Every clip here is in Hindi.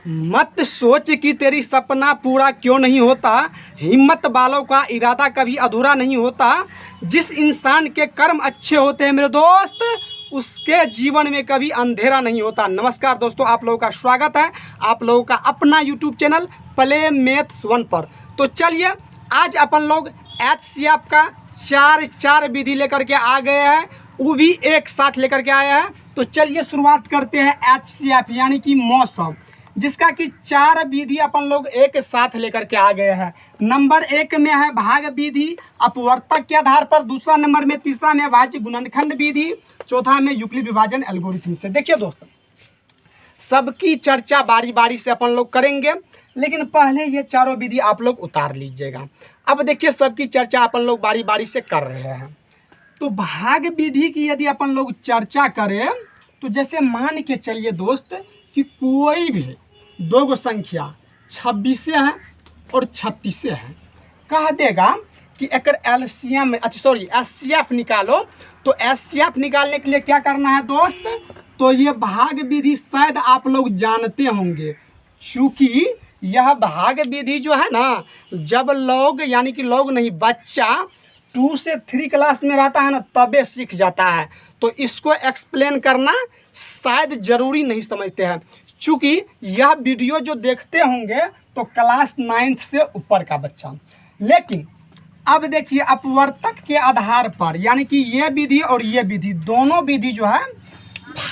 मत सोच कि तेरी सपना पूरा क्यों नहीं होता। हिम्मत वालों का इरादा कभी अधूरा नहीं होता। जिस इंसान के कर्म अच्छे होते हैं मेरे दोस्त, उसके जीवन में कभी अंधेरा नहीं होता। नमस्कार दोस्तों, आप लोगों का स्वागत है आप लोगों का अपना यूट्यूब चैनल प्ले मैथ्स 1 पर। तो चलिए आज अपन लोग HCF का चार विधि लेकर के आ गए हैं, वो भी एक साथ लेकर के आए हैं। तो चलिए शुरुआत करते हैं HCF यानी कि मौसम, जिसका कि 4 विधि अपन लोग एक साथ लेकर के आ गए हैं। नंबर 1 में है भाग विधि अपवर्तक के आधार पर, दूसरा नंबर में, तीसरा में भाज्य गुणनखंड विधि, चौथा में यूक्लिड विभाजन एल्गोरिथम से। देखिए दोस्तों, सबकी चर्चा बारी बारी से अपन लोग करेंगे, लेकिन पहले ये चारों विधि आप लोग उतार लीजिएगा। अब देखिए सबकी चर्चा अपन लोग बारी बारी से कर रहे हैं। तो भाग विधि की यदि अपन लोग चर्चा करें तो जैसे मान के चलिए दोस्त कि कोई भी दो गो संख्या 26 है और 36 है, कह देगा कि एक एलसीएम HCF निकालो। तो HCF निकालने के लिए क्या करना है दोस्त, तो ये भाग विधि शायद आप लोग जानते होंगे, क्योंकि यह भाग विधि जो है ना, जब लोग यानी कि लोग नहीं, बच्चा 2 से 3 क्लास में रहता है ना, तबे सीख जाता है। तो इसको एक्सप्लेन करना शायद ज़रूरी नहीं समझते हैं, चूँकि यह वीडियो जो देखते होंगे तो क्लास 9th से ऊपर का बच्चा। लेकिन अब देखिए अपवर्तक के आधार पर, यानी कि ये विधि और ये विधि, दोनों विधि जो है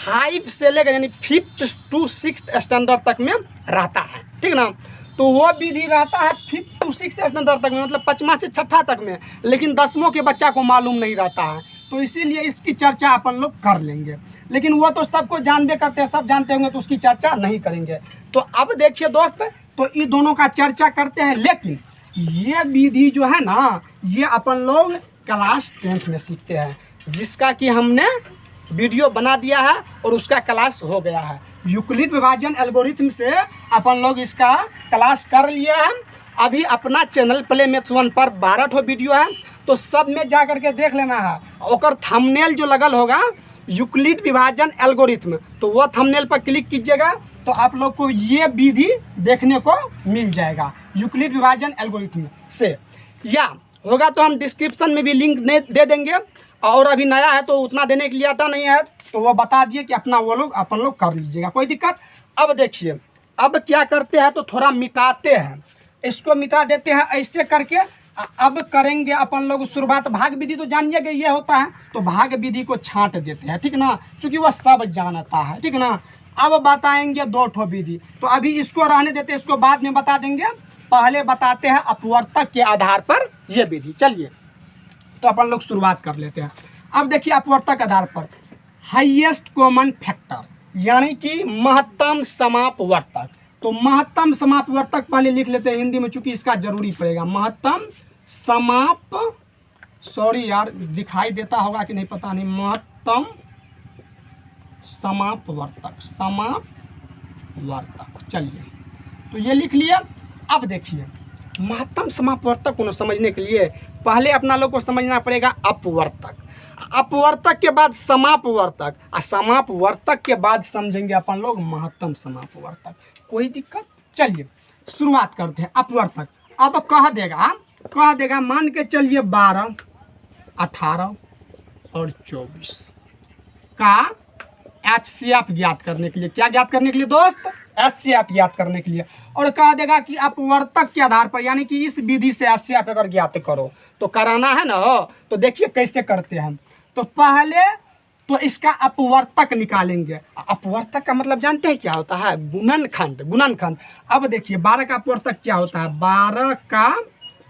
5 से लेकर यानी 5th to 6th स्टैंडर्ड तक में रहता है, ठीक ना। तो वो विधि रहता है 5th to 6th स्टैंडर्ड तक में, मतलब 5वां से 6ठा तक में, लेकिन 10वां के बच्चा को मालूम नहीं रहता है। तो इसीलिए इसकी चर्चा अपन लोग कर लेंगे, लेकिन वो तो सबको जानबे करते हैं, सब जानते होंगे, तो उसकी चर्चा नहीं करेंगे। तो अब देखिए दोस्त, तो ये दोनों का चर्चा करते हैं, लेकिन ये विधि जो है ना, ये अपन लोग क्लास 10th में सीखते हैं, जिसका कि हमने वीडियो बना दिया है और उसका क्लास हो गया है। यूक्लिड विभाजन एल्गोरिथम से अपन लोग इसका क्लास कर लिए हैं। अभी अपना चैनल प्ले मैथ्स 1 पर 12 ठो वीडियो है, तो सब में जा करके देख लेना है। और थंबनेल जो लगल होगा यूक्लिड विभाजन एल्गोरिथम, तो वो थंबनेल पर क्लिक कीजिएगा तो आप लोग को ये विधि देखने को मिल जाएगा यूक्लिड विभाजन एल्गोरिथम से, या होगा तो हम डिस्क्रिप्शन में भी लिंक दे देंगे। और अभी नया है तो उतना देने के लिए आता नहीं है, तो वो बता दिए कि अपना वो लोग अपन लोग कर लीजिएगा, कोई दिक्कत। अब देखिए अब क्या करते हैं, तो थोड़ा मिटाते हैं, इसको मिटा देते हैं ऐसे करके। अब करेंगे अपन लोग शुरुआत, भाग विधि तो जानिएगा ये होता है, तो भाग विधि को छांट देते हैं, ठीक ना, क्योंकि वह सब जानता है, ठीक ना। अब बताएंगे 2 ठो विधि, तो अभी इसको रहने देते हैं, इसको बाद में बता देंगे। पहले बताते हैं अपवर्तक के आधार पर ये विधि। चलिए तो अपन लोग शुरुआत कर लेते हैं। अब देखिए अपवर्तक आधार पर हाईएस्ट कॉमन फैक्टर, यानी कि महत्तम समापवर्तक। तो महत्तम समापवर्तक पहले लिख लेते हैं हिंदी में, चूंकि इसका जरूरी पड़ेगा। महत्तम समाप, सॉरी यार दिखाई देता होगा कि नहीं पता नहीं, महत्तम समापवर्तक, समापवर्तक। चलिए तो ये लिख लिया। अब देखिए महत्तम समापवर्तक को समझने के लिए पहले अपना लोग को समझना पड़ेगा अपवर्तक, अपवर्तक के बाद समापवर्तक, और समापवर्तक के बाद समझेंगे अपन लोग महत्तम समापवर्तक। कोई दिक्कत। चलिए शुरुआत करते हैं अपवर्तक। अब कह देगा मान के चलिए 12, 18 और 24 का HCF ज्ञात करने के लिए, क्या ज्ञात करने के लिए दोस्त, HCF ज्ञात करने के लिए। और कह देगा कि अपवर्तक के आधार पर, यानी कि इस विधि से HCF अगर ज्ञात करो तो कराना है ना। तो देखिए कैसे करते हैं। तो पहले तो इसका अपवर्तक निकालेंगे। अपवर्तक का मतलब जानते हैं क्या होता है, गुणनखंड, गुणनखंड। अब देखिए 12 का अपवर्तक क्या होता है, 12 का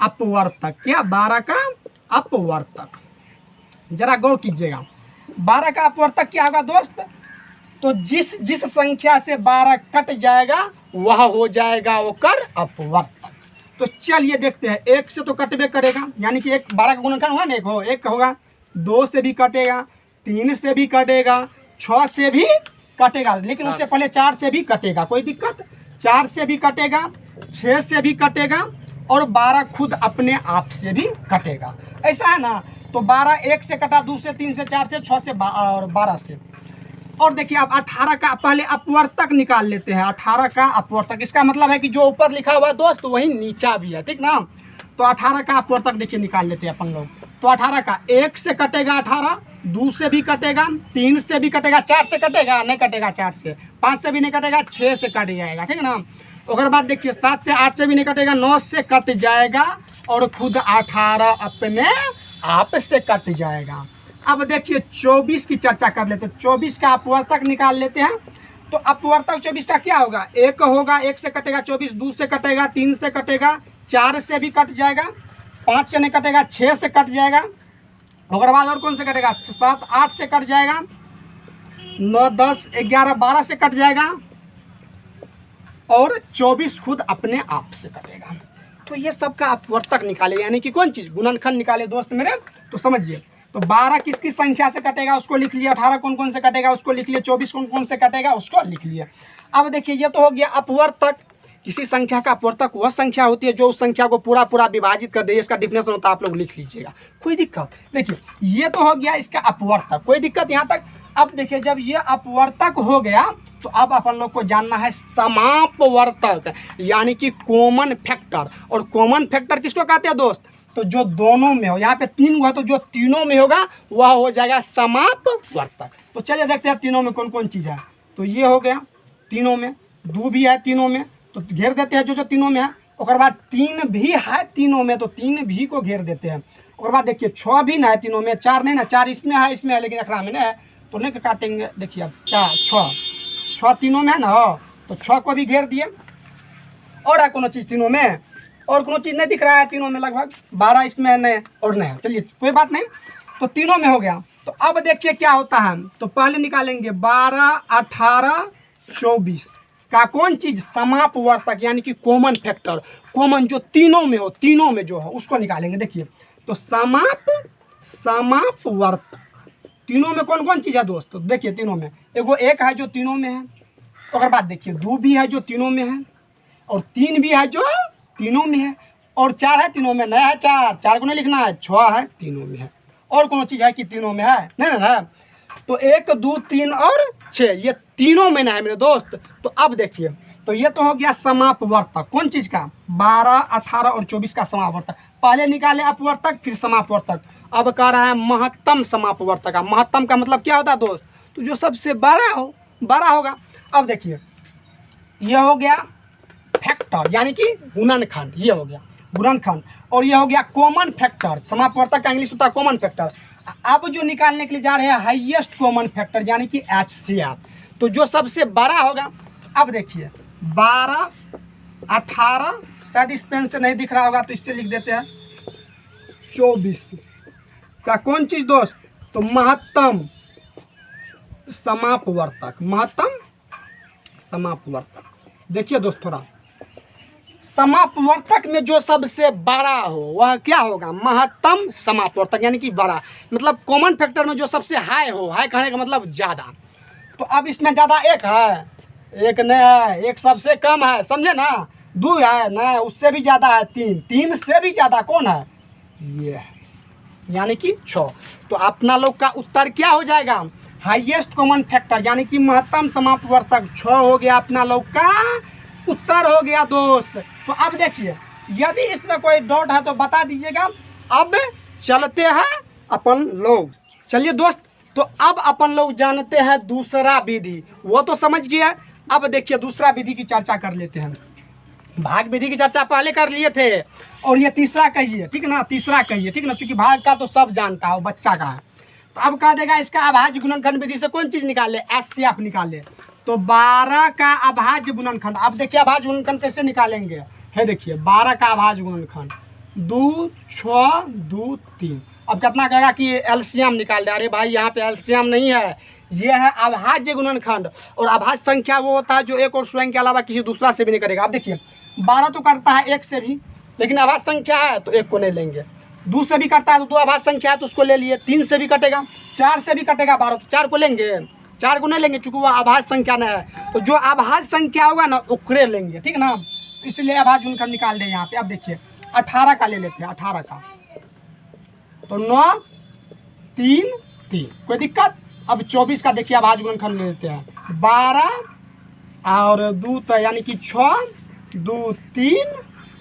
अपवर्तक, क्या 12 का अपवर्तक, जरा गौर कीजिएगा। 12 का अपवर्तक क्या होगा दोस्त, तो जिस संख्या से 12 कट जाएगा वह हो जाएगा ओकर अपवर्तक। तो चलिए देखते हैं, 1 से तो कटबे करेगा, यानी कि 12 का गुणनखंड हुआ ना, 1 होगा, 2 से भी कटेगा, 3 से भी कटेगा, 6 से भी कटेगा, लेकिन उससे पहले 4 से भी कटेगा, कोई दिक्कत। 4 से भी कटेगा, 6 से भी कटेगा, और 12 खुद अपने आप से भी कटेगा, ऐसा है ना। तो 12 1 से कटा, 2 से, 3 से, 4 से, 6 से और 12 से। और देखिए अब 18 का पहले अपवर्तक निकाल लेते हैं। 18 का अपवर्तक, इसका मतलब है कि जो ऊपर लिखा हुआ है दोस्त वही नीचा भी है, ठीक ना। तो 18 का अपवर्तक देखिए निकाल लेते हैं अपन लोग। तो 18 का 1 से कटेगा 18, 2 से भी कटेगा, 3 से भी कटेगा, 4 से कटेगा नहीं कटेगा, 4 से, 5 से भी नहीं कटेगा, 6 से कट जाएगा, ठीक है ना। उसके बाद देखिए 7 से 8 से भी नहीं कटेगा, 9 से कट जाएगा और खुद 18 अपने आप से कट जाएगा। अब देखिए 24 की चर्चा कर लेते हैं। 24 का अपवर्तक निकाल लेते हैं। तो अपवर्तक 24 का क्या होगा, 1 होगा, 1 से कटेगा 24, 2 से कटेगा, 3 से कटेगा, 4 से भी कट जाएगा, 5 से नहीं कटेगा, 6 से कट जाएगा। उसके बाद और कौन से कटेगा, 7 8 से कट जाएगा, 9 10 11 12 से कट जाएगा और 24 खुद अपने आप से कटेगा। तो ये सबका अपवर्तक निकाले, यानी कि कौन चीज़, गुणनखंड निकाले दोस्त मेरे। तो समझिए, तो 12 किस किस संख्या से कटेगा उसको लिख लिया, 18 कौन कौन से कटेगा उसको लिख लिया, 24 कौन कौन से कटेगा उसको लिख लिया। अब देखिए ये तो हो गया अपवर्तक। किसी संख्या का अपवर्तक वह संख्या होती है जो उस संख्या को पूरा पूरा विभाजित कर दे, इसका डिफिनेशन होता है, आप लोग लिख लीजिएगा, कोई दिक्कत। देखिए ये तो हो गया इसका अपवर्तक, कोई दिक्कत यहाँ तक। अब देखिए जब ये अपवर्तक हो गया तो अब अपन लोग को जानना है समापवर्तक, यानी कि कॉमन फैक्टर। और कॉमन फैक्टर किसको कहते हैं दोस्त, तो जो दोनों में हो, यहाँ पे 3 हुआ तो जो तीनों में होगा वह हो जाएगा समापवर्तक। तो चलिए देखते हैं तीनों में कौन कौन चीज़ है। तो ये हो गया तीनों में, 2 भी है तीनों में, तो घेर देते हैं जो जो तीनों में है। उसके बाद 3 भी है तीनों में, तो 3 भी को घेर देते हैं। उसके बाद देखिए 6 भी ना है तीनों में, 4 नहीं ना, 4 इसमें है लेकिन अखड़ा में नहीं है, तो नहीं काटेंगे। देखिए अब 4 6 तीनों में है ना, तो 6 को भी घेर दिए। और है कोनो चीज़ तीनों में, और कोनो चीज़ नहीं दिख रहा है तीनों में, लगभग 12 इसमें नहीं और नहीं, चलिए कोई बात नहीं, तो तीनों में हो गया। तो अब देखिए क्या होता है, तो पहले निकालेंगे 12 18 24 का कौन चीज़, समापवर्तक, यानी कि कॉमन फैक्टर। कॉमन जो तीनों में हो, तीनों में जो है उसको निकालेंगे। देखिए तो समापवर्तक तीनों में कौन कौन चीज़ है दोस्त, तो देखिए तीनों में एगो 1 है जो तीनों में है, और बाद देखिए 2 भी है जो तीनों में है, और 3 भी है जो तीनों में है, और 4 है तीनों में, नहीं है 4 को नहीं लिखना है, 6 है तीनों में है, और कोनो चीज़ है कि तीनों में है नहीं ना। तो 1 2 3 और 6 ये तीनों में ना है मेरे दोस्त। तो अब देखिए, तो ये तो हो गया समापवर्तक, कौन चीज़ का, 12 18 और 24 का समापवर्तक। पहले निकाले अपवर्तक फिर समापवर्तक। अब कह रहा है महत्तम समापवर्तक का। महत्तम का मतलब क्या होता है दोस्त, तो जो सबसे बड़ा होगा। अब देखिए ये हो गया फैक्टर, यानी कि गुणनखंड, ये हो गया गुणनखंड, और ये हो गया कॉमन फैक्टर। समापवर्तक का इंग्लिश होता है कॉमन फैक्टर। अब जो निकालने के लिए जा रहे हैं हाईएस्ट कॉमन फैक्टर, यानी कि HCF, तो जो सबसे बड़ा होगा। अब देखिए 12 18, शायद इस पेन से नहीं दिख रहा होगा तो इससे लिख देते हैं 24 का कौन चीज़ दोस्त, तो महत्तम समापवर्तक, महत्तम समापवर्तक। देखिए दोस्त थोड़ा, समापवर्तक में जो सबसे बड़ा हो वह क्या होगा, महत्तम समापवर्तक, यानी कि बड़ा, मतलब कॉमन फैक्टर में जो सबसे हाई हो, हाई कहने का मतलब ज़्यादा। तो अब इसमें ज़्यादा 1 है, 1 नहीं है, 1 सबसे कम है, समझे ना, 2 है नहीं, उससे भी ज़्यादा है 3 से भी ज़्यादा कौन है, ये है, यानी कि 6। तो अपना लोग का उत्तर क्या हो जाएगा, हाईएस्ट कॉमन फैक्टर, यानी कि महत्तम समापवर्तक 6 हो गया अपना लोग का उत्तर हो गया दोस्त। तो अब देखिए यदि इसमें कोई डाउट है तो बता दीजिएगा। अब चलते हैं अपन लोग, चलिए दोस्त, तो अब अपन लोग जानते हैं दूसरा विधि, वो तो समझ गया। अब देखिए दूसरा विधि की चर्चा कर लेते हैं। भाग विधि की चर्चा पहले कर लिए थे, और ये तीसरा कहिए, ठीक ना, तीसरा कहिए, ठीक ना, क्योंकि भाग का तो सब जानता है, बच्चा का है। तो अब कह देगा इसका अभाज्य गुणनखंड विधि से कौन चीज़ निकाले, HCF निकाले। तो 12 का अभाज्य गुणनखंड, अब देखिए अभाज्य गुणनखंड कैसे निकालेंगे, है देखिए 12 का अभाज्य गुणनखंड 2 6 2 3। अब कितना कहेगा कि LCM निकाल दे, अरे भाई यहाँ पे LCM नहीं है, ये है अभाज्य गुणनखंड। और अभाज्य संख्या वो होता है जो एक और स्वयं के अलावा किसी दूसरा से भी नहीं करेगा। अब देखिए 12 तो करता है 1 से भी, लेकिन अभाज्य संख्या है तो 1 को नहीं लेंगे। 2 से भी करता है तो 2 अभाज्य संख्या है तो उसको ले लिए। 3 से भी कटेगा, 4 से भी कटेगा 12 तो 4 को लेंगे, 4 को नहीं लेंगे चूँकि वह अभाज्य संख्या नहीं है। तो जो अभाज्य संख्या होगा ना उकरे लेंगे, ठीक ना, इसलिए अभाज्य गुणनखंड निकाल दे यहाँ पे। अब देखिए 18 का ले लेते हैं, 18 का, तो 9 3 3, कोई दिक्कत। अब 24 का देखिए अभाज्य गुणनखंड ले लेते हैं। 12 और 2 यानी कि 6, 2 3,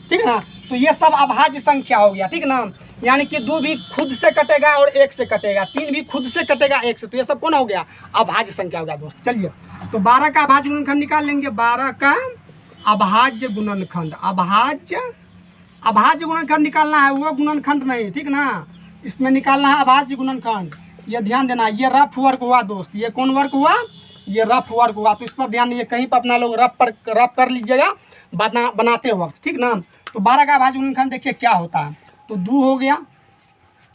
ठीक है ना। तो ये सब अभाज्य संख्या हो गया, ठीक है ना। यानी कि 2 भी खुद से कटेगा और 1 से कटेगा, 3 भी खुद से कटेगा 1 से, तो ये सब कौन हो गया, अभाज्य संख्या हो गया दोस्त। चलिए तो 12 का अभाज्य गुणनखंड निकाल लेंगे। 12 का अभाज्य गुणनखंड, अभाज्य गुणनखंड निकालना है, वो गुणनखंड नहीं, ठीक ना। इसमें निकालना है अभाज्य गुणनखंड। ये ध्यान देना, ये रफ वर्क हुआ दोस्त। ये कौन वर्क हुआ, ये रफ वर्क हुआ, तो इस पर ध्यान नहीं है, कहीं पर अपना लोग रफ कर लीजिएगा बनाते वक्त, ठीक ना। तो 12 का अभाज्य गुणनखंड देखिए क्या होता है। तो 2 हो गया,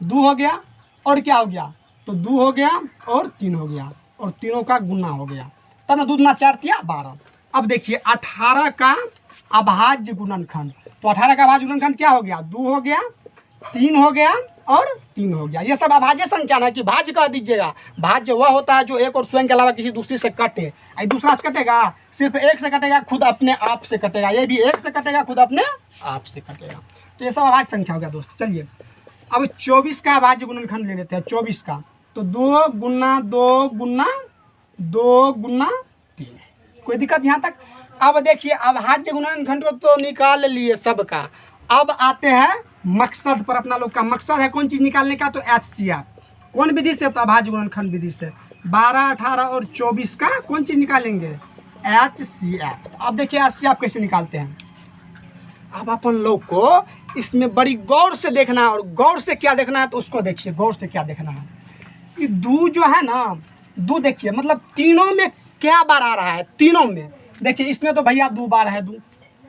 2 हो गया और क्या हो गया, तो 2 हो गया और 3 हो गया, और तीनों का गुना हो गया, तब ना 2 दूना 4 तिया 12। अब देखिए 18 का अभाज्य गुणनखंड। तो 18 का अभाज्य गुणनखंड क्या हो गया, 2 हो गया, 3 हो गया और 3 हो गया। ये सब अभाज्य संख्या ना कि भाज्य कह दीजिएगा। भाज्य वह होता है जो एक और स्वयं के अलावा किसी दूसरी से कटे। दूसरा से कटेगा, सिर्फ 1 से कटेगा, खुद अपने आप से कटेगा। ये भी 1 से कटेगा, खुद अपने आप से कटेगा। तो ये सब अभाज्य संख्या हो गया दोस्त। चलिए अब 24 का अभाज्य गुणनखंड ले लेते हैं। 24 का तो 2 गुना 2 गुना 2 गुना 3। कोई दिक्कत यहाँ तक। अब देखिए अभाज्य गुणनखंड को तो निकाल लिए सबका। अब आते हैं मकसद पर। अपना लोग का मकसद है कौन चीज़ निकालने का, तो HCF। कौन विधि से, तो अभाज्य गुणनखंड विधि से। 12, 18 और 24 का कौन चीज़ निकालेंगे, HCF। अब देखिए HCF कैसे निकालते हैं। अब अपन लोग को इसमें बड़ी गौर से देखना है, और गौर से क्या देखना है, तो उसको देखिए गौर से क्या देखना है कि 2 जो है ना, 2 देखिए मतलब तीनों में क्या बार आ रहा है। तीनों में देखिए, इसमें तो भैया 2 बार है, 2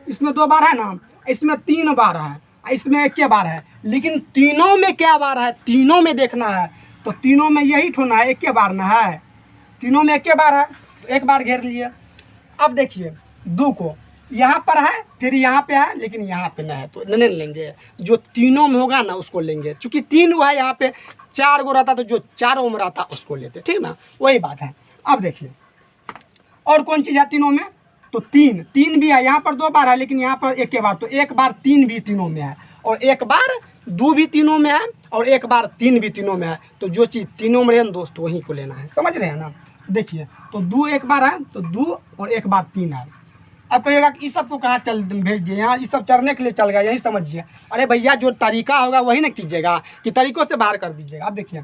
इसमें 2 बार है ना, इसमें 3 बार है, इसमें 1 बार है। लेकिन तीनों में क्या बार है, तीनों में देखना है। तो तीनों में यही ठोना है, 1 बार ना है, तीनों में 1 बार है, तो 1 बार घेर लिए। अब देखिए 2 को यहाँ पर है, फिर यहाँ पे है, लेकिन यहाँ पे ना है, तो नहीं लेंगे। जो तीनों में होगा ना उसको लेंगे, क्योंकि 3 हुआ है, यहाँ पे 4 गो रहता, तो जो चारों में रहता उसको लेते, ठीक ना, वही बात है। अब देखिए और कौन चीज़ है तीनों में, तो 3 भी है। यहाँ पर 2 बार है, लेकिन यहाँ पर 1 बार, तो 1 बार 3 भी तीनों में है, और 1 बार 2 भी तीनों में है, और 1 बार 3 भी तीनों में है। तो जो चीज़ तीनों में है दोस्त वहीं को लेना है, समझ रहे हैं ना। देखिए तो 2 1 बार है, तो 2 और 1 बार 3 है। अब कहिएगा कि इस सब को कहाँ चल भेज दिए, यहाँ इस सब चढ़ने के लिए चल गया, यही समझिए। अरे भैया जो तरीका होगा वही ना कीजिएगा, कि तरीकों से बाहर कर दीजिएगा। अब देखिए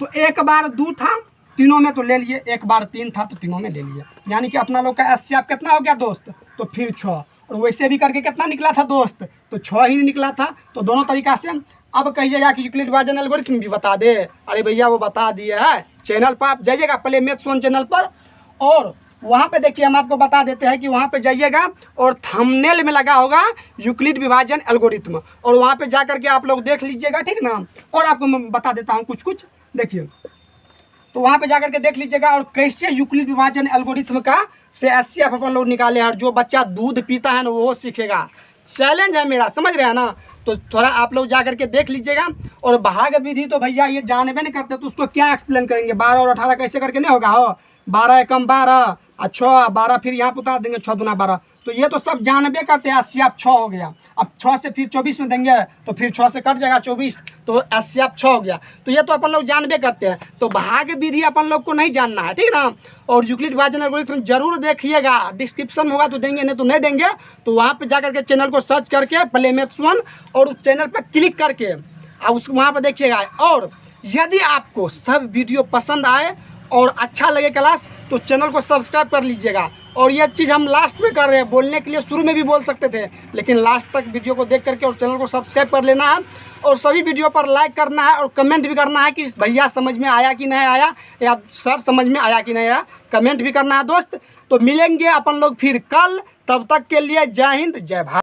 तो 1 बार 2 था तीनों में, तो ले लिए। 1 बार 3 था, तो तीनों में ले लिए। यानी कि अपना लोग का HCF कितना हो गया दोस्त, तो फिर 6। और वैसे भी करके कितना निकला था दोस्त, तो 6 ही निकला था। तो दोनों तरीका से। अब कहिएगा कि यूक्लिड विभाजन एल्गोरिथम भी बता दे, अरे भैया वो बता दिए है। चैनल पर आप जाइएगा, प्ले मैथ्स 1 चैनल पर, और वहाँ पे देखिए हम आपको बता देते हैं कि वहाँ पे जाइएगा और थंबनेल में लगा होगा यूक्लिड विभाजन एल्गोरिथम, और वहाँ पे जा करके आप लोग देख लीजिएगा, ठीक ना। और आपको मैं बता देता हूँ कुछ देखिए, तो वहाँ पे जा करके देख लीजिएगा और कैसे यूक्लिड विभाजन एल्गोरिथम का से HCF अपन लोग निकाले हैं। और जो बच्चा दूध पीता है ना वो सीखेगा, चैलेंज है मेरा, समझ रहे हैं ना। तो थोड़ा आप लोग जा करके देख लीजिएगा। और भाग विधि तो भैया ये जानबे नहीं करते, तो उसको क्या एक्सप्लेन करेंगे, 12 और 18 कैसे करके नहीं होगा। हो 12 एकम 12 और 6 12, फिर यहाँ पर उतार देंगे 6 दूना 12। तो ये तो सब जानबे करते हैं। HCF 6 हो गया। अब 6 से फिर 24 में देंगे, तो फिर 6 से कट जाएगा 24, तो HCF 6 हो गया। तो ये तो अपन लोग जानबे करते हैं। तो भाग विधि अपन लोग को नहीं जानना है, ठीक ना। और यूक्लिड विभाजन एल्गोरिथम जरूर देखिएगा, डिस्क्रिप्शन होगा तो देंगे, नहीं तो नहीं देंगे। तो वहाँ पे जा करके चैनल को सर्च करके प्ले मैथ्स 1 और उस चैनल पर क्लिक करके उस वहाँ पर देखिएगा। और यदि आपको सब वीडियो पसंद आए और अच्छा लगे क्लास, तो चैनल को सब्सक्राइब कर लीजिएगा। और ये चीज़ हम लास्ट में कर रहे हैं, बोलने के लिए शुरू में भी बोल सकते थे, लेकिन लास्ट तक वीडियो को देख करके और चैनल को सब्सक्राइब कर लेना है। और सभी वीडियो पर लाइक करना है और कमेंट भी करना है कि भैया समझ में आया कि नहीं आया, या सर समझ में आया कि नहीं आया, कमेंट भी करना है दोस्त। तो मिलेंगे अपन लोग फिर कल, तब तक के लिए जय हिंद जय भारत।